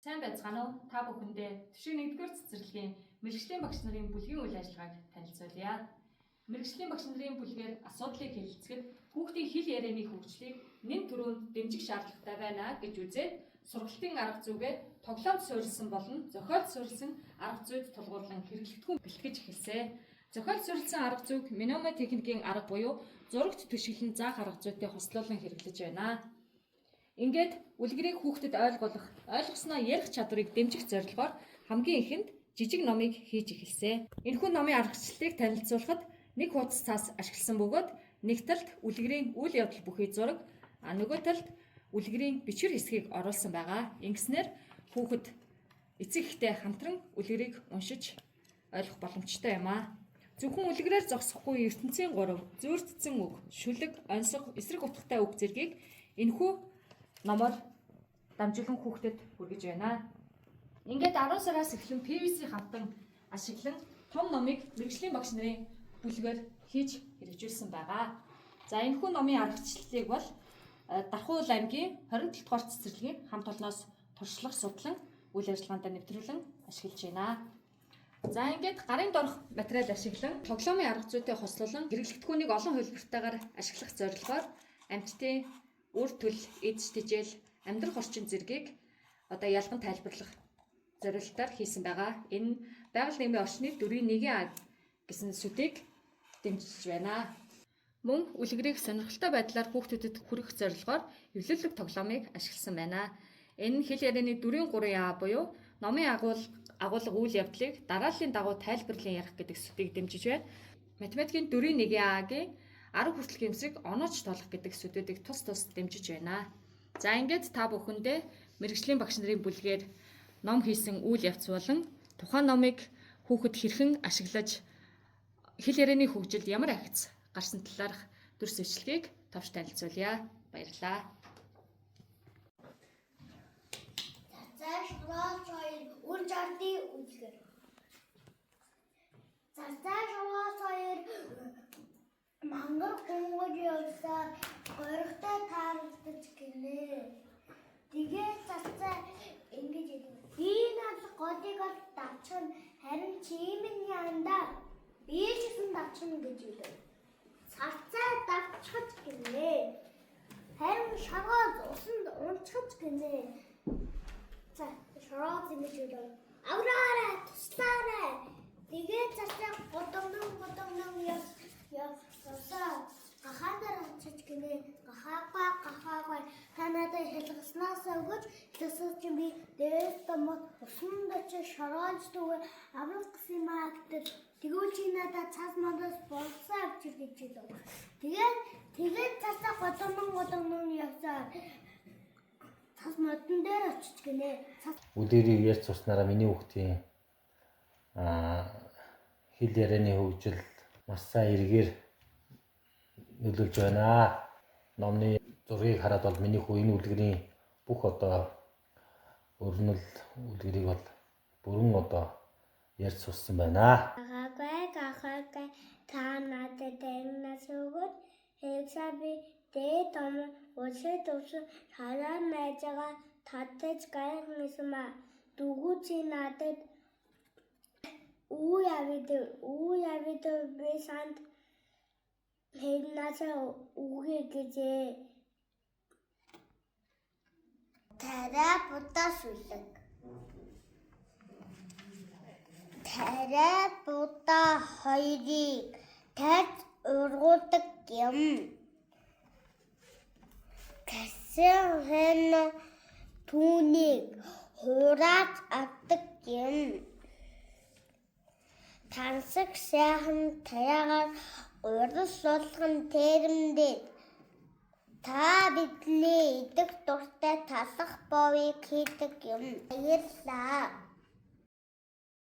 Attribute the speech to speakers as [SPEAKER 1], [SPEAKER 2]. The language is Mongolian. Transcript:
[SPEAKER 1] Сайн байцгаана уу? Та бүхэндээ төшиг 1-р цэцэрлэгийн мэргэжлийн багш нарын бүлгийн үйл ажиллагааг танилцуулъя. Мэргэжлийн багш нарын бүлгээр асуудлыг хэлэлцэхэд хүүхдийн хэл ярианы хөгжлийг нэн төрөнд дэмжих шаардлагатай байна гэж үзээд сургалтын арга зүйгээ тоглоомд суурилсан болон зохиолд суурилсан арга зүйд тулгуурлан хэрэглэгдэхүүн бэлтгэж эхэлсэн. Зохиолд суурилсан арга зүйг мнемотехникийн арга буюу зурагт түшиглэн заах арга зүйтэй хослуулан хэрэглэж байна. Ингээд үлгэрийг хүүхдэд ойлгосноо ярих чадварыг дэмжих зорилгоор хамгийн ихэнд жижиг номыг хийж эхэлсэн. Энэхүү номын аргачлалыг танилцуулахад нэг хуудас цаас ашигласан бөгөөд нэг талд үлгэрийн үйл явдал бүхий зураг, нөгөө талд үлгэрийн бичвэр хэсгийг оруулсан байгаа. Ингэснээр хүүхэд эцэг эхтэй хамтран үлгэрийг уншиж ойлгох боломжтой юм аа. Зөвхөн үлгэрээр зогсохгүй ертөнцийн 3 зөөртсөн үг, шүлэг, онцгой, эсрэг утгатай үг зэргийг энэхүү номоор дамжуулан хүүхдэд хүргэж байна. Ингээд 10 сараас эхлэн PVC хавтан ашиглан том номыг мэргэжлийн багш нарын бүлгээр хийж хэрэгжүүлсэн байгаа. За энэхүү номын аргачлалыг бол Дархуул аймгийн 27 дугаар цэцэрлэгийн хамт олноос туршлах судлан үйл ажиллагаанд нэвтрүүлэн ашиглаж байна. За ингээд гарын дорх материал ашиглан тоглоомын арга зүйтэй хослуулан хэрэглэгдэхүүнийг олон хөлбөртөйгээр ашиглах зорилгоор амьтдын үр төл, эдж тижэл, амьдрах орчин зэргийг ялган тайлбарлах зорилтоор хийсэн байгаа. Энэ байгаль нийгмийн орчны 4-1 гэсэн сүдийг дэмжиж байна. Мөн үлгэрийг сонирхолтой байдлаар хүүхдүүдэд хүргэх зорилгоор эвлүүлэг тоглоомыг ашигласан байна. Энэ хэл ярианы 4-3А буюу номын агуулга үйл явдлыг дарааллын дагуу тайлбарлан ярих гэдэг сүдийг дэмжиж байна. Математикийн 4-1А-гийн 10 хүртэл гэмсрэг онооч тоолох гэдэг сүдүүдийг тус дэмжиж байна. За ингээд та бүхэндээ мэргэжлийн багш нарын бүлгээр ном хийсэн үйл явц болон тухайн номыг хүүхэд хэрхэн ашиглаж хэл ярианы хөгжилд ямар агц гарсан талаарх дүр зуршлыг товч танилцуулъя. Баярлалаа.
[SPEAKER 2] Цааш роосоёр үр жардын үлгэр. Цааш роосоёр мангар гонгож явсаар горигтой тааралдаж гинэ. Тэгээд цацаа ингэж хэлв. Би над голыг ол давчихна, харин чимэн яанда би ч гэсэн давчихна гэж хэлв. Цацаа давчихж гинэ. Харин шоргоос усанд унчихж гинэ. За шоргоос ингэж хэлв. Авраарай, туслаарай. Тэгээд цацаа годомном явсаа гахаадаар очиж гинэ. Гахаагаа танадад хэлгэснаас өгөж хэлсэн чинь би дээрээс томот усанд очиж шоргоос түгээр аврах гэсэн маа гэдэг. Тэгвэл чи надад цас мандас болсоо авчир гэж хэлв. Тэгээд цацаа годомном явсаа цас модон дээр очиж гинэ.
[SPEAKER 3] Үлгэрийг ярьж сурснараа миний хүүхдийн хэл ярианы хөгжил маш сайн эргээр нөлөөлж байна. Номны зургийг хараад бол миний хүү энэ үлгэрийн бүх өрнөл үлгэрийг бол бүрэн ярьж сурсан байна.
[SPEAKER 2] Гахаагаа та надад дайнаас өгөөд хэлсаа би дээд том улсад хараа найзгаа татаж гайх мэсмэ дүгүү чи надад уу явид би санд хэлнаас үгүй гэжээ. Тарай будаа сүлэг. Тарай будаа хоёрыг тарж ургуулдаг юм. Кассэн түүнийг хурааж авдаг юм. Тансаг сайхан таяагаар урдас суулган тэрэмдээ та бидний идэх дуртай талах бовыг хийдэг юм. Баярлалаа.